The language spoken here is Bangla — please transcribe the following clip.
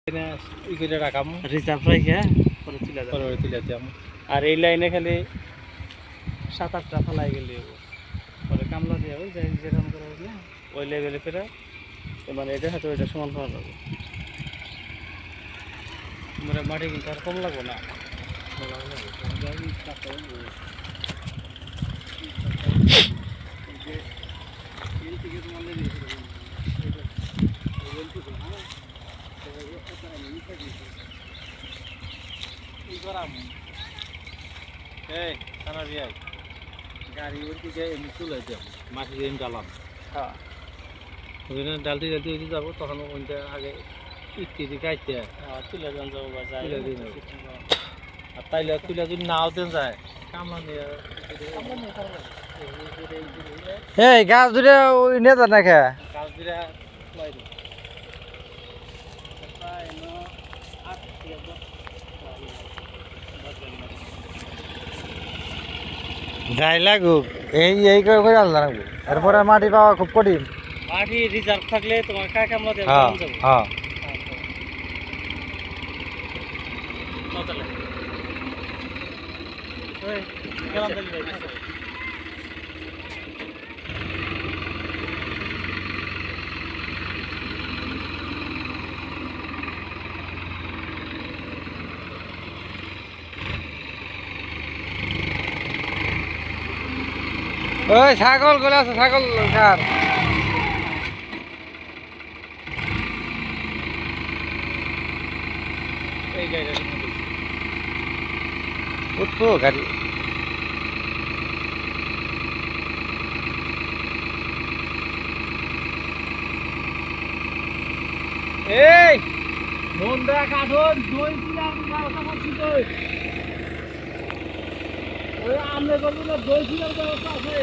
ই করে রাখাম রিজার্ভ রাখে পরে তুলে দিলাম। আর এই লাইনে খালি 7-8টা ফেলাই গেলে পরে কামলা দিয়ে ওই যেরকম করে না ওই লেভেলে ফেরা মানে এটা হয়তো ওইটা সমান সমান হবে। মানে মাটি কিন্তু আর কম লাগবো না। গাড়ি ওর দিকে এমনি চলে যাবো মাটি দিয়ে জ্বালাম। হ্যাঁ ওখানে ডালটি যাবো তখন ওইটা আগে ইট গাইতে তুলে দেন যাবো বা যাই আর তাইলে তুলে যদি নাও দেন যায় কামলা নিয়ে এই গাছ ধরে ওই নেতা না খা গাছ দিলে যাই লাগুক এই করে আলাদা লাগবে এরপরে মাটি পাওয়া খুব কঠিন। মাটি রিজার্ভ থাকলে তোমার কামলা দিয়ে হ্যাঁ যাবো। হ্যাঁ ওই ছাগল গুলো আছে ছাগল খার এই গাড়িটা উঠবো গাড়ি এই মন দেয়া কাঠন দই কিলাম ব্যবস্থা করছি দই ওই আমলে বলবো দই কিলাম ব্যবস্থা আছে।